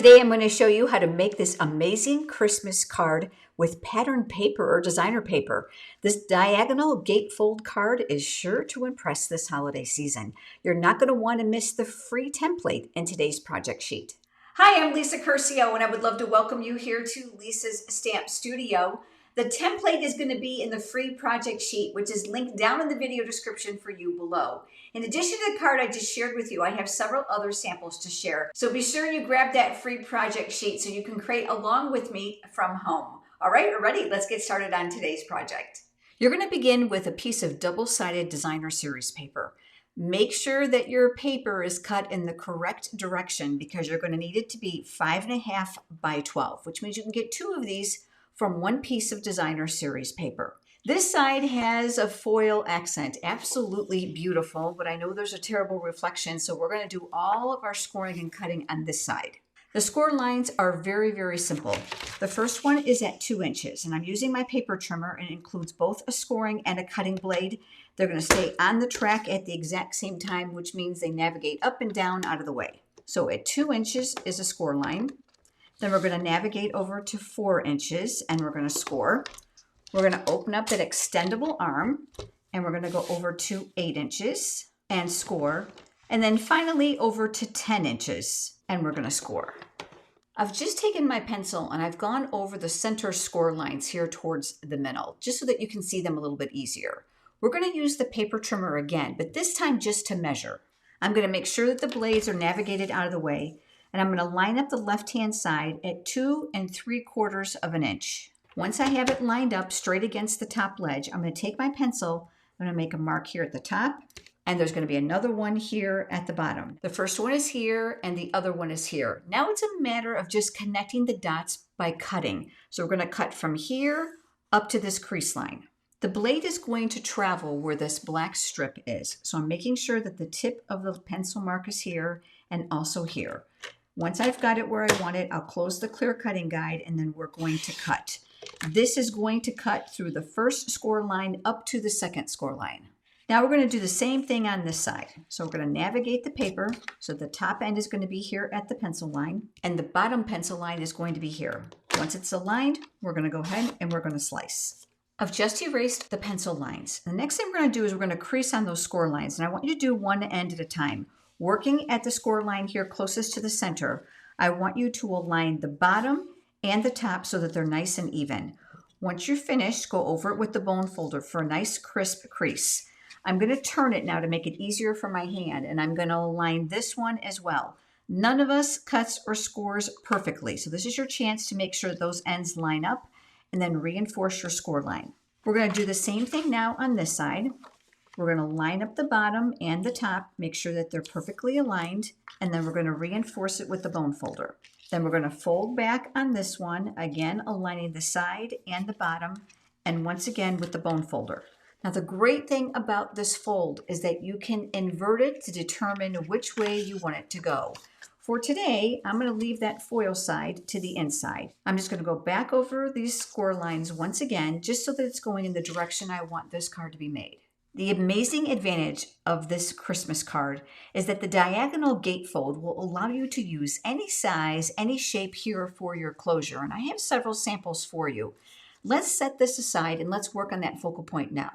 Today I'm going to show you how to make this amazing Christmas card with patterned paper or designer paper. This diagonal gatefold card is sure to impress this holiday season. You're not going to want to miss the free template in today's project sheet. Hi, I'm Lisa Curcio, and I would love to welcome you here to Lisa's Stamp Studio. The template is going to be in the free project sheet, which is linked down in the video description for you below. In addition to the card I just shared with you, I have several other samples to share. So be sure you grab that free project sheet so you can create along with me from home. All right, we're ready. Let's get started on today's project. You're going to begin with a piece of double-sided designer series paper. Make sure that your paper is cut in the correct direction because you're going to need it to be 5.5 by 12, which means you can get 2 of these from one piece of designer series paper. This side has a foil accent, absolutely beautiful, but I know there's a terrible reflection, so we're going to do all of our scoring and cutting on this side. The score lines are very, very simple. The first one is at 2 inches, and I'm using my paper trimmer, and it includes both a scoring and a cutting blade. They're going to stay on the track at the exact same time, which means they navigate up and down out of the way. So at 2 inches is a score line. Then we're going to navigate over to 4 inches and we're going to score. We're going to open up that extendable arm and we're going to go over to 8 inches and score. And then finally over to 10 inches and we're going to score. I've just taken my pencil and I've gone over the center score lines here towards the middle, just so that you can see them a little bit easier. We're going to use the paper trimmer again, but this time just to measure. I'm going to make sure that the blades are navigated out of the way. And I'm going to line up the left-hand side at 2 3/4 of an inch. Once I have it lined up straight against the top ledge, I'm going to take my pencil, I'm going to make a mark here at the top, and there's going to be another one here at the bottom. The first one is here, and the other one is here. Now it's a matter of just connecting the dots by cutting. So we're going to cut from here up to this crease line. The blade is going to travel where this black strip is. So I'm making sure that the tip of the pencil mark is here and also here. Once I've got it where I want it, I'll close the clear cutting guide and then we're going to cut. This is going to cut through the first score line up to the second score line. Now we're going to do the same thing on this side. So we're going to navigate the paper. So the top end is going to be here at the pencil line and the bottom pencil line is going to be here. Once it's aligned, we're going to go ahead and we're going to slice. I've just erased the pencil lines. The next thing we're going to do is we're going to crease on those score lines. And I want you to do one end at a time. Working at the score line here closest to the center, I want you to align the bottom and the top so that they're nice and even. Once you're finished, go over it with the bone folder for a nice crisp crease. I'm going to turn it now to make it easier for my hand, and I'm going to align this one as well. None of us cuts or scores perfectly, so this is your chance to make sure those ends line up and then reinforce your score line. We're going to do the same thing now on this side. We're going to line up the bottom and the top, make sure that they're perfectly aligned, and then we're going to reinforce it with the bone folder. Then we're going to fold back on this one, again aligning the side and the bottom, and once again with the bone folder. Now the great thing about this fold is that you can invert it to determine which way you want it to go. For today, I'm going to leave that foil side to the inside. I'm just going to go back over these score lines once again, just so that it's going in the direction I want this card to be made. The amazing advantage of this Christmas card is that the diagonal gatefold will allow you to use any size, any shape here for your closure, and I have several samples for you. Let's set this aside and let's work on that focal point now.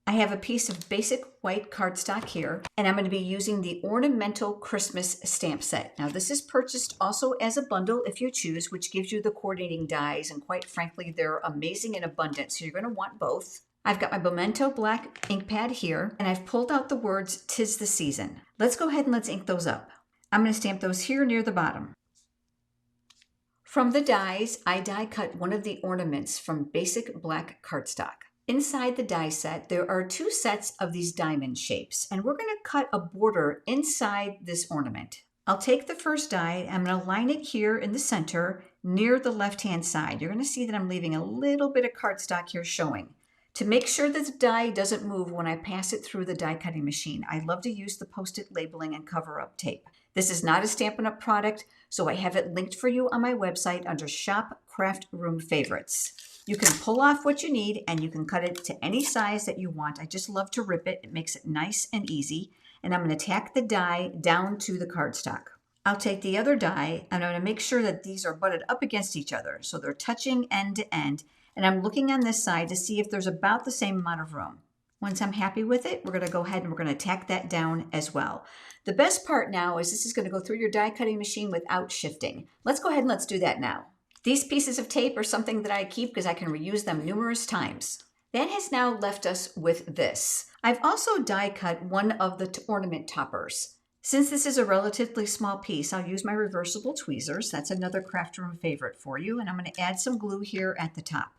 I have a piece of basic white cardstock here, and I'm going to be using the Ornamental Christmas Stamp Set. Now this is purchased also as a bundle if you choose, which gives you the coordinating dies, and quite frankly, they're amazing and abundant, so you're going to want both. I've got my Memento black ink pad here, and I've pulled out the words, "'Tis the Season." Let's go ahead and let's ink those up. I'm going to stamp those here near the bottom. From the dies, I die cut one of the ornaments from basic black cardstock. Inside the die set, there are 2 sets of these diamond shapes, and we're going to cut a border inside this ornament. I'll take the first die, I'm going to line it here in the center near the left-hand side. You're going to see that I'm leaving a little bit of cardstock here showing. To make sure that the die doesn't move when I pass it through the die cutting machine, I love to use the Post-it labeling and cover-up tape. This is not a Stampin' Up! Product, so I have it linked for you on my website under Shop Craft Room Favorites. You can pull off what you need and you can cut it to any size that you want. I just love to rip it. It makes it nice and easy. And I'm going to tack the die down to the cardstock. I'll take the other die and I'm going to make sure that these are butted up against each other. So they're touching end to end. And I'm looking on this side to see if there's about the same amount of room. Once I'm happy with it, we're going to go ahead and we're going to tack that down as well. The best part now is this is going to go through your die cutting machine without shifting. Let's go ahead and let's do that now. These pieces of tape are something that I keep because I can reuse them numerous times. That has now left us with this. I've also die cut one of the ornament toppers. Since this is a relatively small piece, I'll use my reversible tweezers. That's another craft room favorite for you. And I'm going to add some glue here at the top.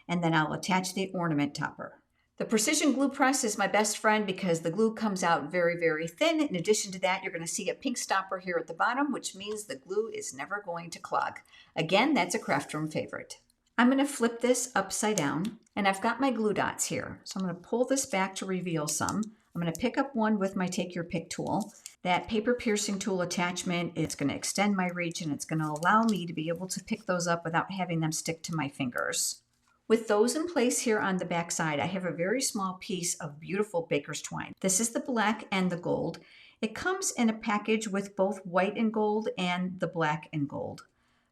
And then I'll attach the ornament topper. The precision glue press is my best friend because the glue comes out very, very thin. In addition to that, you're going to see a pink stopper here at the bottom, which means the glue is never going to clog. Again, that's a craft room favorite. I'm going to flip this upside down, and I've got my glue dots here. So I'm going to pull this back to reveal some. I'm going to pick up one with my Take Your Pick tool. That paper piercing tool attachment is going to extend my reach, and it's going to allow me to be able to pick those up without having them stick to my fingers. With those in place here on the back side, I have a very small piece of beautiful baker's twine. This is the black and the gold. It comes in a package with both white and gold and the black and gold.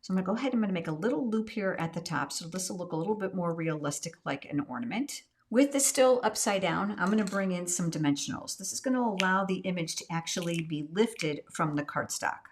So I'm going to go ahead and I'm going to make a little loop here at the top so this will look a little bit more realistic like an ornament. With this still upside down, I'm going to bring in some dimensionals. This is going to allow the image to actually be lifted from the cardstock.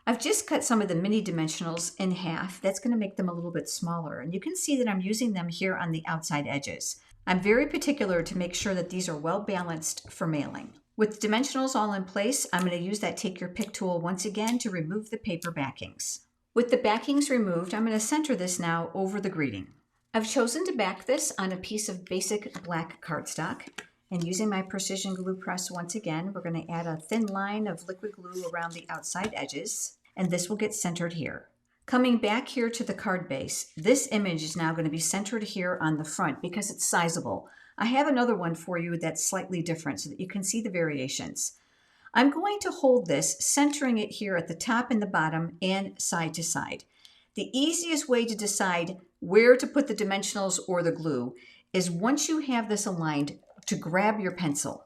I've just cut some of the mini dimensionals in half. That's going to make them a little bit smaller. And you can see that I'm using them here on the outside edges. I'm very particular to make sure that these are well balanced for mailing. With the dimensionals all in place, I'm going to use that Take Your Pick tool once again to remove the paper backings. With the backings removed, I'm going to center this now over the greeting. I've chosen to back this on a piece of basic black cardstock. And using my precision glue press once again, we're going to add a thin line of liquid glue around the outside edges. And this will get centered here. Coming back here to the card base, this image is now going to be centered here on the front because it's sizable. I have another one for you that's slightly different so that you can see the variations. I'm going to hold this, centering it here at the top and the bottom and side to side. The easiest way to decide where to put the dimensionals or the glue is once you have this aligned, to grab your pencil.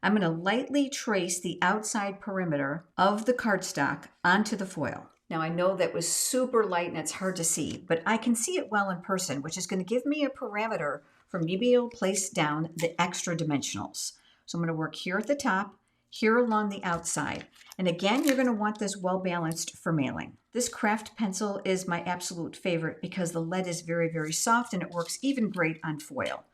I'm going to lightly trace the outside perimeter of the cardstock onto the foil. Now I know that was super light and it's hard to see, but I can see it well in person, which is going to give me a parameter for me to be able to place down the extra dimensionals. So I'm going to work here at the top, here along the outside. And again, you're going to want this well balanced for mailing. This craft pencil is my absolute favorite because the lead is very, very soft and it works even great on foil.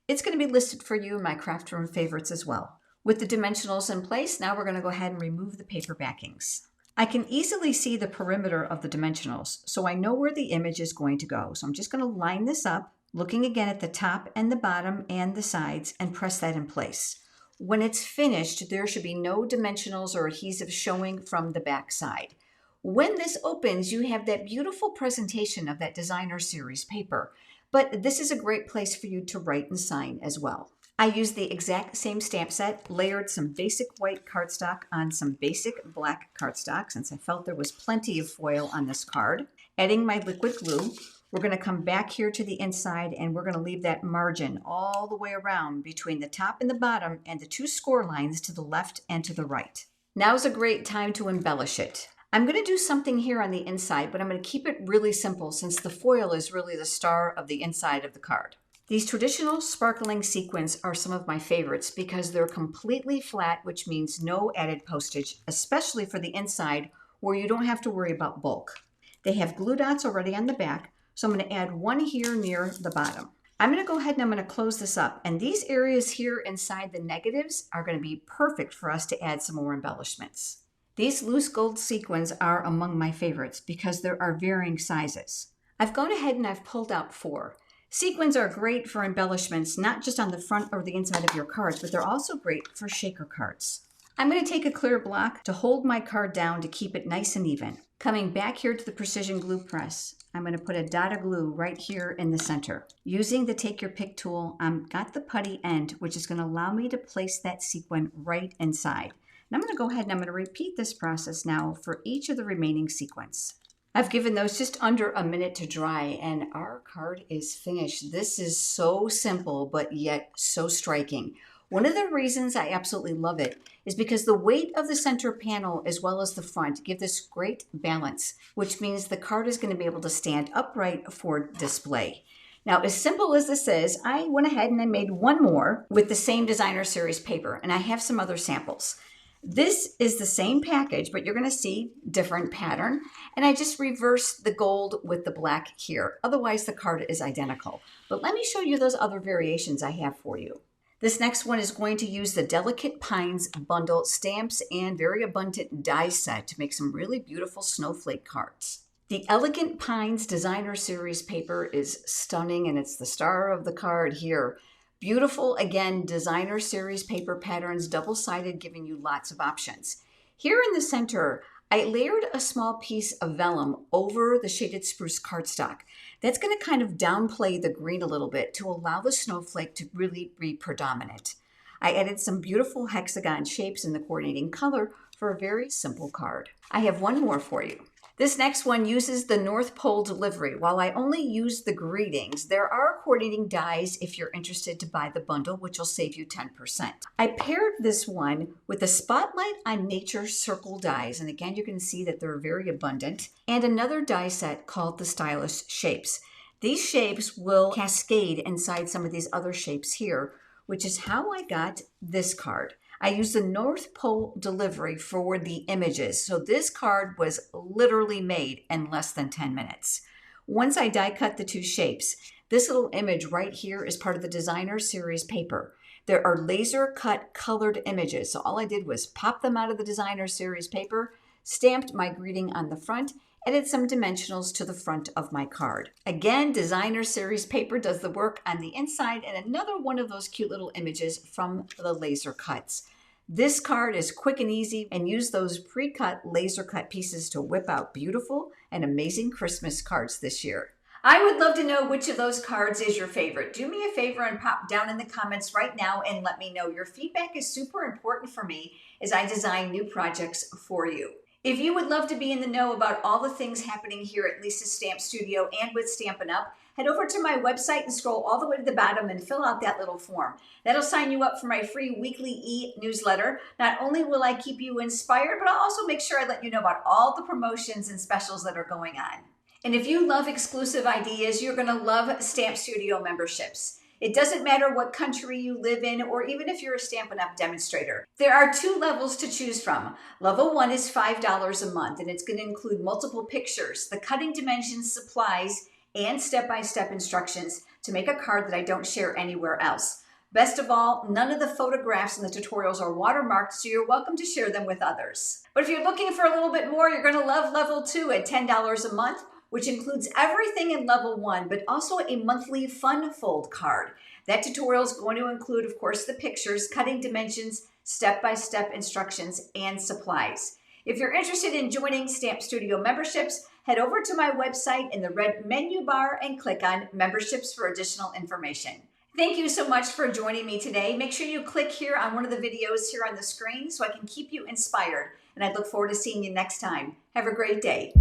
It's going to be listed for you in my craft room favorites as well. With the dimensionals in place, now we're going to go ahead and remove the paper backings. I can easily see the perimeter of the dimensionals, so I know where the image is going to go. So I'm just going to line this up, looking again at the top and the bottom and the sides, and press that in place. When it's finished, there should be no dimensionals or adhesive showing from the back side. When this opens, you have that beautiful presentation of that designer series paper. But this is a great place for you to write and sign as well. I used the exact same stamp set, layered some basic white cardstock on some basic black cardstock since I felt there was plenty of foil on this card. Adding my liquid glue, we're going to come back here to the inside and we're going to leave that margin all the way around between the top and the bottom and the two score lines to the left and to the right. Now's a great time to embellish it. I'm going to do something here on the inside, but I'm going to keep it really simple since the foil is really the star of the inside of the card. These traditional sparkling sequins are some of my favorites because they're completely flat, which means no added postage, especially for the inside where you don't have to worry about bulk. They have glue dots already on the back, so I'm going to add one here near the bottom. I'm going to go ahead and I'm going to close this up, and these areas here inside the negatives are going to be perfect for us to add some more embellishments. These loose gold sequins are among my favorites because there are varying sizes. I've gone ahead and I've pulled out 4. Sequins are great for embellishments, not just on the front or the inside of your cards, but they're also great for shaker cards. I'm going to take a clear block to hold my card down to keep it nice and even. Coming back here to the precision glue press, I'm going to put a dot of glue right here in the center. Using the Take Your Pick tool, I've got the putty end, which is going to allow me to place that sequin right inside. And I'm going to go ahead and I'm going to repeat this process now for each of the remaining sequins. I've given those just under a minute to dry and our card is finished. This is so simple, but yet so striking. One of the reasons I absolutely love it is because the weight of the center panel as well as the front give this great balance, which means the card is going to be able to stand upright for display. Now, as simple as this is, I went ahead and I made one more with the same designer series paper, and I have some other samples. This is the same package, but you're going to see different pattern, and I just reversed the gold with the black here. Otherwise, the card is identical. But let me show you those other variations I have for you. This next one is going to use the Delicate Pines bundle stamps and very abundant die set to make some really beautiful snowflake cards. The Elegant Pines Designer Series paper is stunning, and it's the star of the card here. Beautiful, again, Designer Series paper patterns, double-sided, giving you lots of options. Here in the center, I layered a small piece of vellum over the shaded spruce cardstock. That's going to kind of downplay the green a little bit to allow the snowflake to really be predominant. I added some beautiful hexagon shapes in the coordinating color for a very simple card. I have one more for you. This next one uses the North Pole delivery. While I only use the greetings, there are coordinating dies if you're interested to buy the bundle, which will save you 10%. I paired this one with the Spotlight on Nature circle dies, and again, you can see that they're very abundant, and another die set called the Stylish Shapes. These shapes will cascade inside some of these other shapes here, which is how I got this card. I used the North Pole delivery for the images. So this card was literally made in less than 10 minutes. Once I die cut the two shapes, this little image right here is part of the Designer Series paper. There are laser cut colored images. So all I did was pop them out of the Designer Series paper, stamped my greeting on the front, added some dimensionals to the front of my card. Again, Designer Series paper does the work on the inside, and another one of those cute little images from the laser cuts. This card is quick and easy, and use those pre-cut laser cut pieces to whip out beautiful and amazing Christmas cards this year. I would love to know which of those cards is your favorite. Do me a favor and pop down in the comments right now and let me know. Your feedback is super important for me as I design new projects for you. If you would love to be in the know about all the things happening here at Lisa's Stamp Studio and with Stampin' Up, head over to my website and scroll all the way to the bottom and fill out that little form. That'll sign you up for my free weekly e-newsletter. Not only will I keep you inspired, but I'll also make sure I let you know about all the promotions and specials that are going on. And if you love exclusive ideas, you're going to love Stamp Studio memberships. It doesn't matter what country you live in or even if you're a Stampin' Up! Demonstrator. There are 2 levels to choose from. Level 1 is $5 a month, and it's going to include multiple pictures, the cutting dimensions, supplies, and step-by-step instructions to make a card that I don't share anywhere else. Best of all, none of the photographs in the tutorials are watermarked, so you're welcome to share them with others. But if you're looking for a little bit more, you're going to love Level 2 at $10 a month, which includes everything in Level 1, but also a monthly fun fold card. That tutorial is going to include, of course, the pictures, cutting dimensions, step-by-step instructions, and supplies. If you're interested in joining Stamp Studio memberships, head over to my website in the red menu bar and click on Memberships for additional information. Thank you so much for joining me today. Make sure you click here on one of the videos here on the screen so I can keep you inspired, and I look forward to seeing you next time. Have a great day.